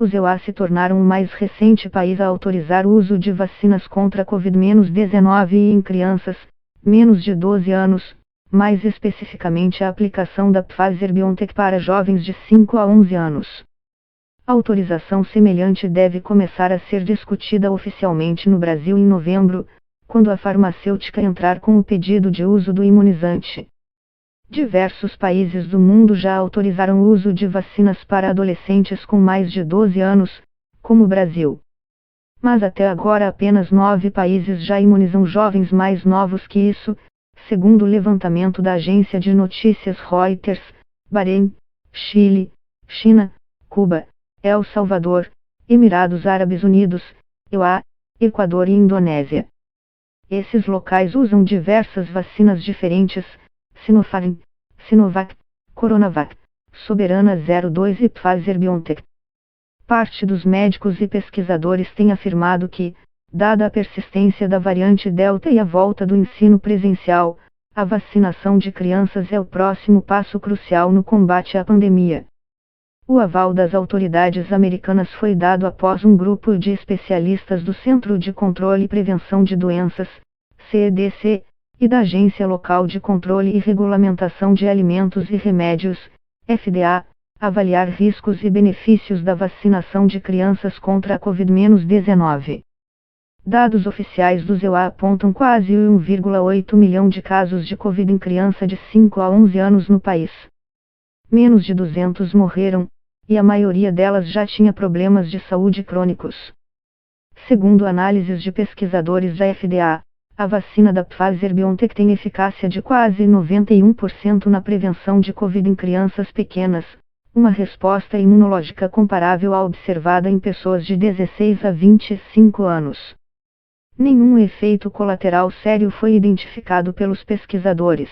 Os EUA se tornaram o mais recente país a autorizar o uso de vacinas contra a Covid-19 em crianças, menos de 12 anos, mais especificamente a aplicação da Pfizer-BioNTech para jovens de 5 a 11 anos. A autorização semelhante deve começar a ser discutida oficialmente no Brasil em novembro, quando a farmacêutica entrar com o pedido de uso do imunizante. Diversos países do mundo já autorizaram o uso de vacinas para adolescentes com mais de 12 anos, como o Brasil. Mas até agora apenas 9 países já imunizam jovens mais novos que isso, segundo o levantamento da agência de notícias Reuters: Bahrein, Chile, China, Cuba, El Salvador, Emirados Árabes Unidos, EUA, Equador e Indonésia. Esses locais usam diversas vacinas diferentes: Sinopharm, Sinovac, Coronavac, Soberana 02 e Pfizer-BioNTech. Parte dos médicos e pesquisadores tem afirmado que, dada a persistência da variante Delta e a volta do ensino presencial, a vacinação de crianças é o próximo passo crucial no combate à pandemia. O aval das autoridades americanas foi dado após um grupo de especialistas do Centro de Controle e Prevenção de Doenças, CDC, e da Agência Local de Controle e Regulamentação de Alimentos e Remédios, FDA, avaliar riscos e benefícios da vacinação de crianças contra a Covid-19. Dados oficiais do EUA apontam quase 1,8 milhão de casos de Covid em criança de 5 a 11 anos no país. Menos de 200 morreram, e a maioria delas já tinha problemas de saúde crônicos. Segundo análises de pesquisadores da FDA, a vacina da Pfizer-BioNTech tem eficácia de quase 91% na prevenção de Covid em crianças pequenas, uma resposta imunológica comparável à observada em pessoas de 16 a 25 anos. Nenhum efeito colateral sério foi identificado pelos pesquisadores.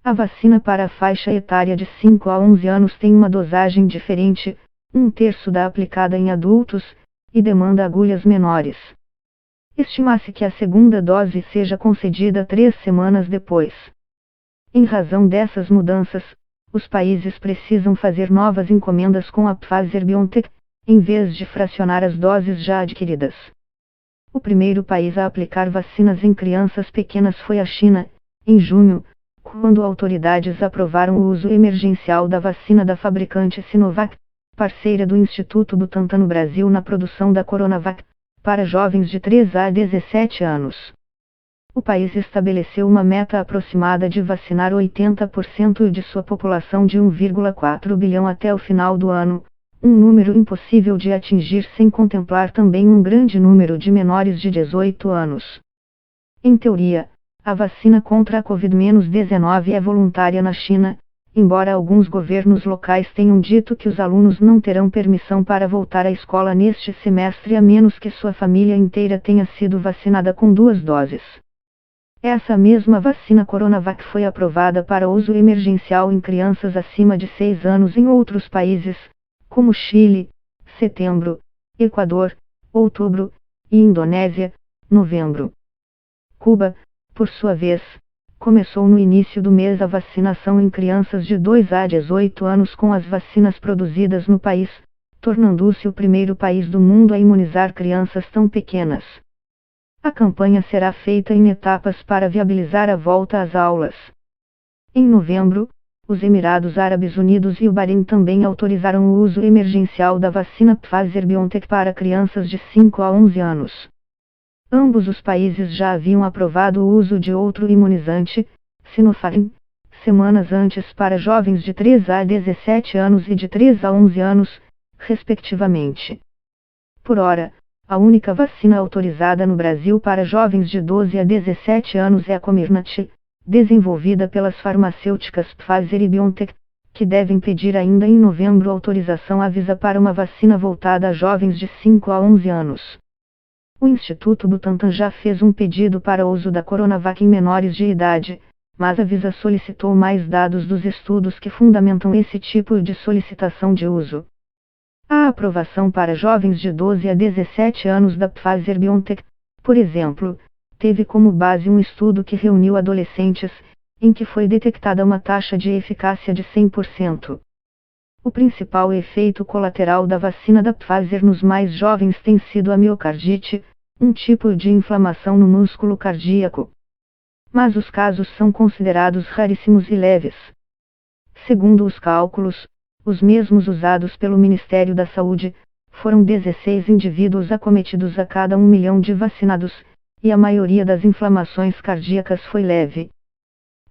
A vacina para a faixa etária de 5 a 11 anos tem uma dosagem diferente, 1/3 da aplicada em adultos, e demanda agulhas menores. Estima-se que a segunda dose seja concedida 3 semanas depois. Em razão dessas mudanças, os países precisam fazer novas encomendas com a Pfizer-BioNTech, em vez de fracionar as doses já adquiridas. O primeiro país a aplicar vacinas em crianças pequenas foi a China, em junho, quando autoridades aprovaram o uso emergencial da vacina da fabricante Sinovac, parceira do Instituto Butantan no Brasil na produção da Coronavac, para jovens de 3 a 17 anos. O país estabeleceu uma meta aproximada de vacinar 80% de sua população de 1,4 bilhão até o final do ano, um número impossível de atingir sem contemplar também um grande número de menores de 18 anos. Em teoria, a vacina contra a Covid-19 é voluntária na China, embora alguns governos locais tenham dito que os alunos não terão permissão para voltar à escola neste semestre a menos que sua família inteira tenha sido vacinada com 2 doses. Essa mesma vacina Coronavac foi aprovada para uso emergencial em crianças acima de 6 anos em outros países, como Chile, setembro, Equador, outubro, e Indonésia, novembro. Cuba, por sua vez, começou no início do mês a vacinação em crianças de 2 a 18 anos com as vacinas produzidas no país, tornando-se o primeiro país do mundo a imunizar crianças tão pequenas. A campanha será feita em etapas para viabilizar a volta às aulas. Em novembro, os Emirados Árabes Unidos e o Bahrein também autorizaram o uso emergencial da vacina Pfizer-BioNTech para crianças de 5 a 11 anos. Ambos os países já haviam aprovado o uso de outro imunizante, Sinopharm, semanas antes para jovens de 3 a 17 anos e de 3 a 11 anos, respectivamente. Por ora, a única vacina autorizada no Brasil para jovens de 12 a 17 anos é a Comirnaty, desenvolvida pelas farmacêuticas Pfizer e BioNTech, que devem pedir ainda em novembro autorização à Anvisa para uma vacina voltada a jovens de 5 a 11 anos. O Instituto Butantan já fez um pedido para uso da Coronavac em menores de idade, mas a Anvisa solicitou mais dados dos estudos que fundamentam esse tipo de solicitação de uso. A aprovação para jovens de 12 a 17 anos da Pfizer-BioNTech, por exemplo, teve como base um estudo que reuniu adolescentes, em que foi detectada uma taxa de eficácia de 100%. O principal efeito colateral da vacina da Pfizer nos mais jovens tem sido a miocardite, um tipo de inflamação no músculo cardíaco. Mas os casos são considerados raríssimos e leves. Segundo os cálculos, os mesmos usados pelo Ministério da Saúde, foram 16 indivíduos acometidos a cada 1 milhão de vacinados, e a maioria das inflamações cardíacas foi leve.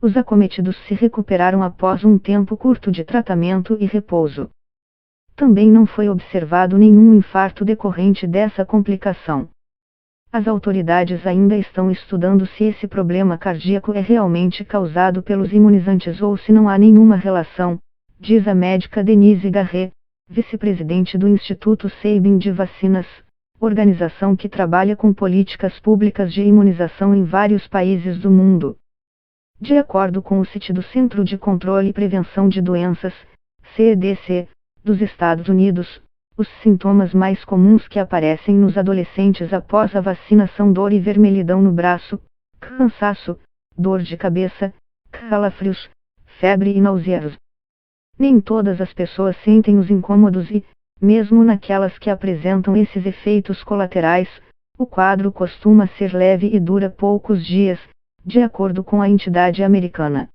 Os acometidos se recuperaram após um tempo curto de tratamento e repouso. Também não foi observado nenhum infarto decorrente dessa complicação. As autoridades ainda estão estudando se esse problema cardíaco é realmente causado pelos imunizantes ou se não há nenhuma relação, diz a médica Denise Garret, vice-presidente do Instituto Sabin de Vacinas, organização que trabalha com políticas públicas de imunização em vários países do mundo. De acordo com o site do Centro de Controle e Prevenção de Doenças, CDC, dos Estados Unidos, os sintomas mais comuns que aparecem nos adolescentes após a vacina são dor e vermelhidão no braço, cansaço, dor de cabeça, calafrios, febre e náuseas. Nem todas as pessoas sentem os incômodos e, mesmo naquelas que apresentam esses efeitos colaterais, o quadro costuma ser leve e dura poucos dias, de acordo com a entidade americana.